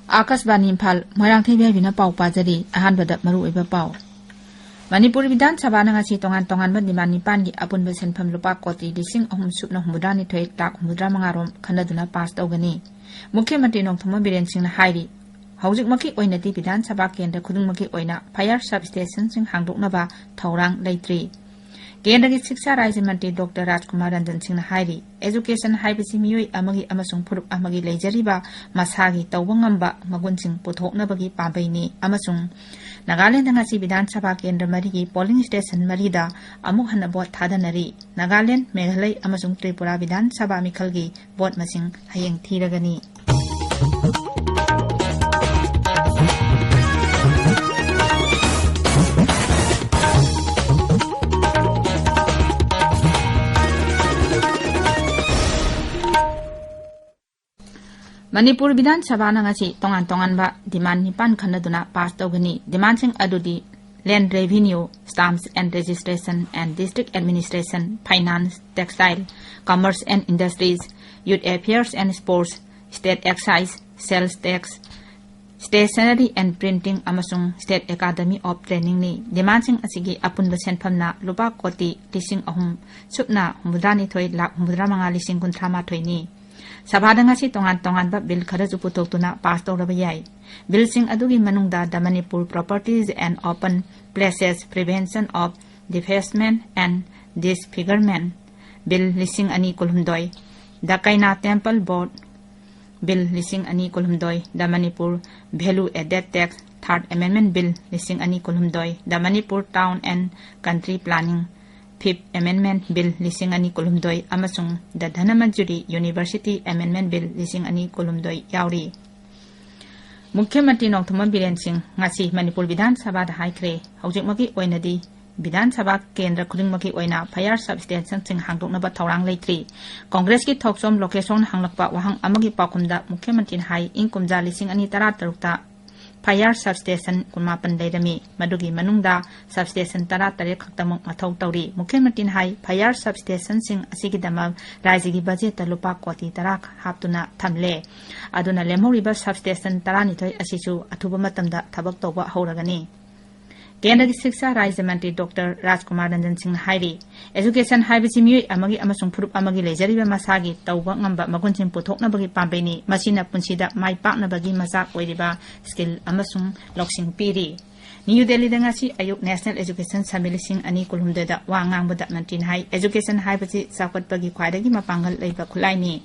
आकाशवाणी इम्फाल मोइरांथेम इबेहाइबिना पाउ पाजरी अहानबदा मरु ओइबा पाउ मणिपुर विधान सभा नंगासी तोंगान तोंगान दिमान निपानगी अपुनबा सेनफम लुपा कोटी 3,392 लाख 75 रोम खनदुना पास तौगनी मुख्यमंत्री नोंथोम बिरेन सिंहना हाइरी हौजिकमकी ओइनादि विधान सभा केंद्र खुदुंगमकी ओइना फायर सब स्टेशन सिंह हांगदोकनबा थौरांग लेत्रि केंद्र की शिक्षा राज्य मंत्री डॉक्टर राजकुमार रंजन सिंह हाइरी एजुकेशन हाइबसी मियोई अमगी अमसुंग फुरुप अमगी लेजरिबा मसागी तौबा ngamba मगुनसिंग पुथोकनबगी पाबैनी अमसुंग नागालैंड ngasi विधान सभा केंद्र मरीगी पोलिंग स्टेशन मरीदा अमुक हन बोट थादनरी नागालैंड मेघालय अमसुंग त्रिपुरा विधान सभा मिखलगी बोट मसिंग हयेंग थीरगनी मणिपुर विधान सभा नंगासी तोंगान तोंगानबा डिमांड निपान खनदुना पास तौगनी डिमांड सिंह अदुदी land revenue stamps and registration and district administration finance textile commerce and industries youth affairs and sports state excise sales tax stationery and printing अमसुंग स्टेट एकेडमी ऑफ ट्रेनिंग नि demand सिंह असिगी अपुनबा सेनफमना लुपा कोटी 3,000 सुपना 92 लाख 75,000 नि सभादंगासी तोंगान तोंगानबा बिल खरजु पुथोक्तुना पास तौरबा याई बिल सिंह अदुगी मनुंगदा the Manipur properties and open places prevention of defacement and disfigurement bill 2022 the Kaina temple board bill 2022 the Manipur value added tax third amendment bill 2022 the Manipur town and country planning Fifth Amendment Bill 2022 अमसुंग the Dhanamanjuri university amendment bill 2022 यावरी मुख्यमंत्री नोंथोम Biren Singh ngasi Manipur Vidhan Sabha दा हाइख्रे हौजिकमकी ओइनादि विधान सभा केंद्र खुदिंगमकी ओइना fire sub station सिंह हांगदोकनबा थौरांग लेत्रि कांग्रेस की थौक्सोम लोकेशन हांगलकपा वहांग अमगी पाकुमदा मुख्यमंत्री हाई इंकुमजा 2013 ता fire sub station 18 Laramie मदुगी मनुंगदा sub station 13 खक्तमक मथौ तौरी मुख्यमंत्री हाई फायर सब स्टेशन सिंह असिगिदमक राज्य की बजेट लुपा कोटी 10 हापतुना थमले अदुना लेमौरिबा सब स्टेशन 12 असिसु अथुबा मतमदा थबक तौबा हौरगनी केंद्र की शिक्षा राज्य मंत्री डॉक्टर राजकुमार रंजन सिंह हाइरी एजुकेशन हाइबसी मियोई अमगी अमसुंग फुरुप अमगी लेजरिबा मसागी तौबा ngamba मगुनसिंग पुथोकनबगी पाबैनी मसिना पुंसीदा माइ पाकनबगी मजाक ओइरिबा स्किल अमसुंग लौसिंग पीरी न्यू दिल्ली दंगासी अयुक नेशनल एजुकेशन समिलिसिंग अनि कुलुमदेदा वा ngangbada मंत्री हाई एजुकेशन हाइबसी चाकटपगी ख्वाइदगी मपांगल लेबा खुलाइनी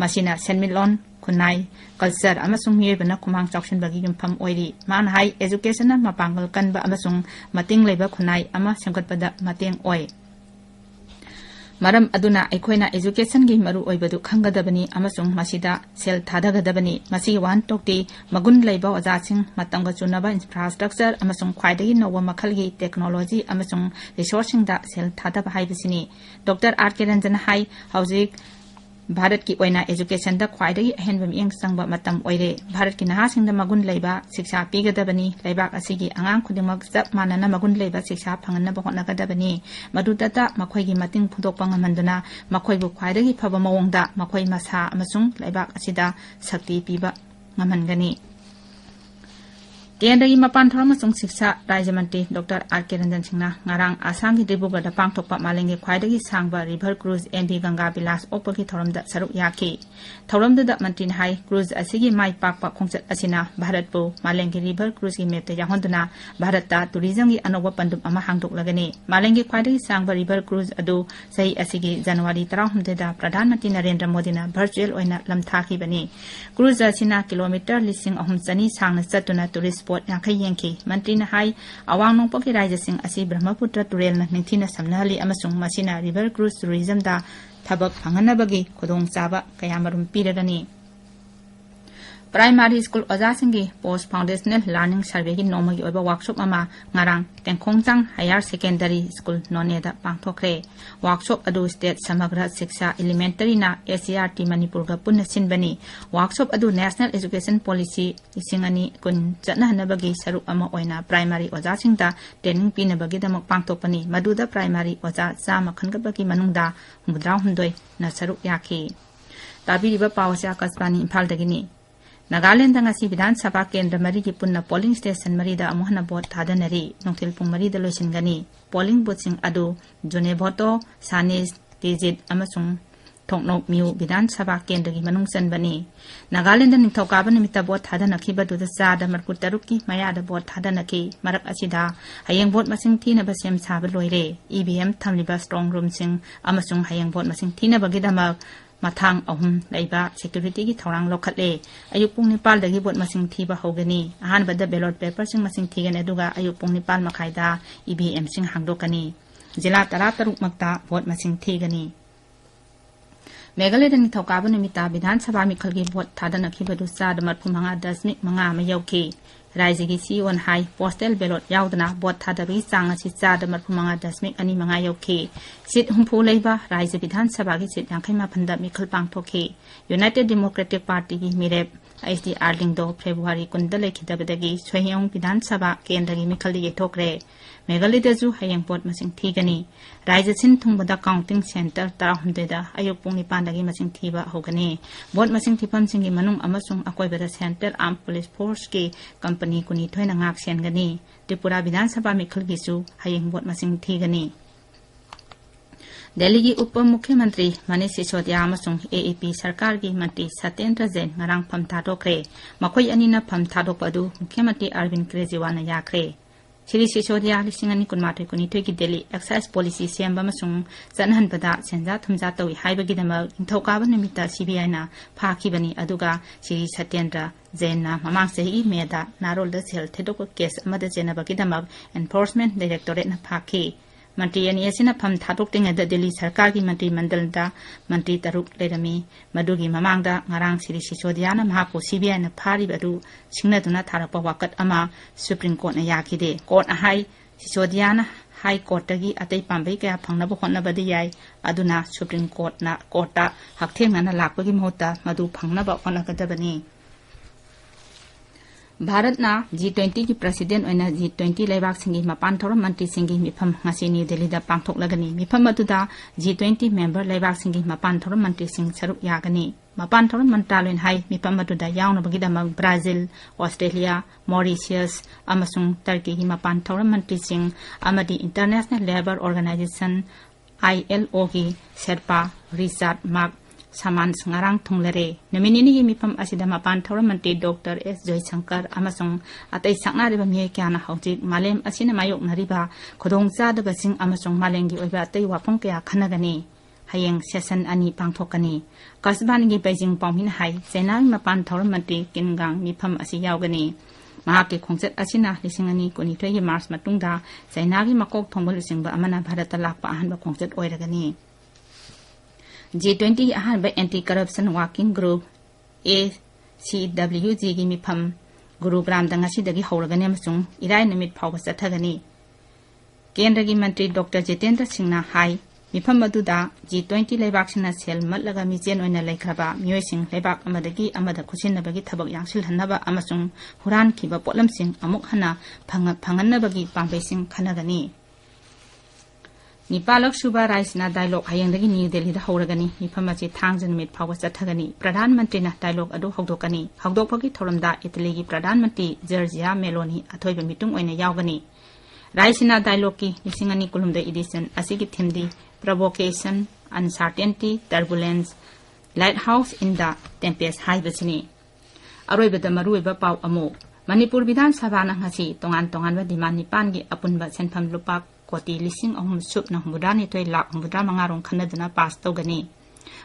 मसिना सेनमिलोन खुनाई कल्चर अमसुंग मियोइबना खुमांग चाउसिनबगी युमफम ओइरी मान हाई एजुकेशन मपांगल कनबा अमसुंग मतिंग लेबा खुनाई अमा संगतपदा मतेंग ओइ मरम अदुना अखोइना एजुकेशन की मरु ओइबदु खंगदबनी अमसुंग मसिदा सेल थादगदबनी मसि वान टोक्टी मगुन लेबा ओजासिंग मतंग चुनबा इंफ्रास्ट्रक्चर अमसुंग ख्वाइदगी नौवा मखलगी टेक्नोलॉजी अमसुंग रिसोर्सिंग दा सेल थादब हाइबसिनी डॉक्टर आर के रंजन हाई हौजिक भारत की ओइना एजुकेशन दा ख्वाइदगी अहेनबा मियंग संगबा मतम ओइरे भारत की नहासिंग दा मगुन लेबा शिक्षा पीगदबनी लेबाक असिगी आंगांग खुदिमक जब मानना मगुन लेबा शिक्षा फंगनबा होनगदबनी मदुदता मखोइगी मतिंग फुदोकपा ngамanduna मखोइबु ख्वाइदगी फबा मवोंगदा मखोइ मसा अमसुंग लेबाक असिदा शक्ति पीबा ngамहनगनी केंद्र की मपान थोरमसुंग शिक्षा राज्य मंत्री डॉक्टर आर के रंजन सिंहना ngarang आसाम की डिब्रुगढ़ पांगथोकपा मालेंगे ख्वाइदगी सांगबा river cruise MB Ganga Vilas ओपकी थोरमदा सरुक याखी थोरमदुदा मंत्री हाई क्रूज असिगी माइ पाकपा खोंगचत असिना भारतपु मालेंगे रिवर क्रूज की मेपते याहोंदुना भारतता टूरिज्म की अनोबा पंदुम अमा हांगदोकलगनी मालेंगे ख्वाइदगी सांगबा रिवर क्रूज अदु सही असिगी जनवरी 19 दा प्रधानमंत्री नरेंद्र मोदीना वर्चुअल ओइना लमथाखिबनी क्रूज असिना किलोमीटर 3,900 सांगना चतुना टूरिस्ट स्पॉट याखै येंखी मंत्री हाई अवांग नोंपोकी राज्य सिंह असि ब्रह्मपुत्र तुरेल निंथिना समनहली अमसुंग मसिना रिवर क्रूज टूरिज्म दा थबक फंगनबगी खुदोंग चाबा कयामरुम पीरगनी प्राइमरी स्कूल ओजासिंगी पोस्ट फाउंडेशनल लर्निंग सर्वे की नोमगी ओइबा वर्कशॉप अमा ngarang तेंखोंगचांग हायर सेकेंडरी स्कूल नोनेदा पांगथोखरे वर्कशॉप अदु स्टेट समग्र शिक्षा एलिमेंटरी ना एसीआरटी मणिपुर गा पुन्ना सिनबनी वर्कशॉप अदु नेशनल एजुकेशन पॉलिसी सिंगनी कुन चनहनबगी सरुक अमा ओइना प्राइमरी ओजासिंगदा ट्रेनिंग पीनबगी दमक पांगथोपनी मदुदा प्राइमरी ओजा चामा खनगबगी मनुंगदा 19 ना सरुक याखी ताबिरिबा Pawase Akashvani Imphal दगिनी Nagaland ngasi Vidhan Sabha Kendra mari ki punna polling station mari da amuhna bot thadanari nongthil pung mari da loisingani polling booth sing adu jone bhoto sanis tejit amasung Thoknok Miu Vidhan Sabha Kendra ki manung sanbani Nagaland ningthokaba nimita bot thadanaki badu da sada marput taruki maya da bot thadanaki marak asida hayeng bot masing thina basem saba loire EVM thamliba strong room sing amasung hayeng bot masing thina bagidama Mathang ahum laiba security ki thorang lokhatle ayuk pung nipal dagi bot masing thiba hogani ahan bada ballot paper sing masing thigane aduga ayuk pung nipal makhaida EVM sing hangdokani jila tara taruk makta bot masing thigani Meghalaya ni thokaba nimita Vidhan Sabha mikhalgi bot thadanaki badu sa damat phumanga dasmik manga mayauki Raizigi si on high postal ballot yaudana bot thadabi sanga si sa damat phumanga dasmik ani manga yauki sit humphu leiba Raizigi Vidhan Sabha gi sit yangkhaima phanda mikhal pangthoki United Democratic Party gi mirep SD Arlingdo February kunda lekhidabadagi Sohyong Vidhan Sabha kendagi mikhali ge thokre Meghalaya ju hayang bot masing thigani Raija sin thungbada counting center tarahumdeda ayuk pung nipandagi masing thiba hogani bot masing thipam singi manung amasung akoibada center armed police force ki company kuni thoina ngak sengani Tripura Vidhan Sabha mikhal gi ju hayang bot masing thigani Delhi ki Upa Mukhyamantri Manish Sisodia amasung AAP sarkar ki mantri Satyendra Jain ngarang pham thadokre makhoi anina pham thadopadu Mukhyamantri Arvind Kejriwal na yakre Shri Sisodia lisingani kunmathoi kuni thoi ki Delhi excise policy semba masung chanhan pada senja thumja tawi haibagi dama inthokaba nimita CBI na phakibani aduga Shri Satyendra Jain na mamang sehi meda narol da sel thedok case amada jenabagi dama enforcement directorate na phaki Mantri ani asina pham thadok ting da Delhi sarkar ki mantri mandal da mantri taruk lerami madugi mamang da ngarang Shri Sisodia na mahapo CBI na phari badu singnaduna tharakpa wakat ama Supreme Court na yakide court a high Sisodia na high court gi atei pambai kaya phangnaba honnabadi yai aduna Supreme Court na courta hakthem na lakpagi mohota madu phangnaba honnagadabani Bharat na G20 ki president oina G20 laibak singi mapan thoram mantri singi mifam ngasi New Delhi da pangthok lagani mifam atuda G20 member laibak singi mapan thoram mantri sing saruk yagani mapan thoram mantraloin hai mifam atuda yauna bagida Brazil Australia Mauritius amasung Turkey ki mapan thoram mantri sing amadi International Labour Organization ILO ki Sherpa Richard Mark Saman Sangarang Tunglere, Naminini Mipam Asida Mapan Toramante Dr. S. Joy Shankar Amasung Atay Sakna Riba Miekana Hautik Malem Asina Mayok Nariba Kodong Sada Basing Amasung Malengi Oba Tay Wapunkea Kanagani Hayeng Session Ani Pangtokani Kasbangi Beijing Pomin Hai Senang Mapan Toramante Kingang Mipam Asiyawgani Mahaki Kongset Asina Lisingani Kunitoy Mars Matungda Zainagi Makok Tombol Singba Amana Bharata Lakpa Ahanba Kongset Oiragani G20 ahan by Anti-Corruption Working Group ACWG gi mifam group ram da ngasi dagi hawragani amasung irai numit phawba chathagani Kendra gi Mantri Dr. Jitendra Singh na hai mifam aduda G20 laibak sina sel matlaga mijen oina laikhraba miyoi sing laibak amadagi amada khusinnabagi thabak yangsil hannaba amasung huran khiba potlam sing amuk hana phangannabagi pangbai sing khanagani Nipalak Suba Raisna dialogue hayangdagi New Delhi da hawragani mifamachi thangjan mit phawba chathagani Pradhan Mantri na dialogue adu hawdokani hawdokpagi thoramda Italy gi Pradhan Mantri Giorgia Meloni athoiba mitung oina yawgani Raisna dialogue ki lisingani kulumda edition asigi thimdi provocation uncertainty turbulence lighthouse in the tempest haibachini aroibada maruiba paw amu Manipur Vidhan Sabha na ngasi tongan ba demand nipan gi apunba senpham lupak Koti lising ahum sup na humudani toy lak humudra mangarong khanaduna pass tawgani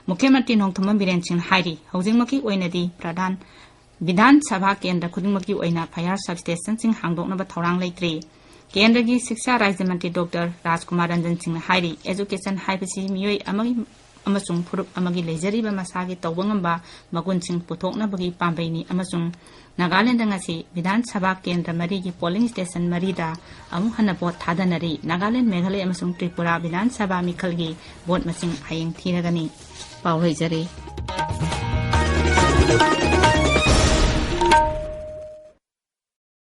Mukhyamantri Nongtham Biren Singh hairi haujingmaki oinadi Pradhan Vidhan Sabha Kendra khudingmaki oina fire substation sing hangdoknaba thorang leitri Kendra gi Shiksha Rajya Mantri Dr. Rajkumar Ranjan Singh hairi education haibasi miyoi amagi amasung phurup amagi lejariba masagi tawbangamba magun sing puthoknabagi pambaini amasung Nagaland ngasi Vidhan Sabha Kendra mari gi polling station marida amu hana bot thadanari Nagaland Meghalaya amasung Tripura Vidhan Sabha mikhal gi bot masing hayeng thiragani pawroi jare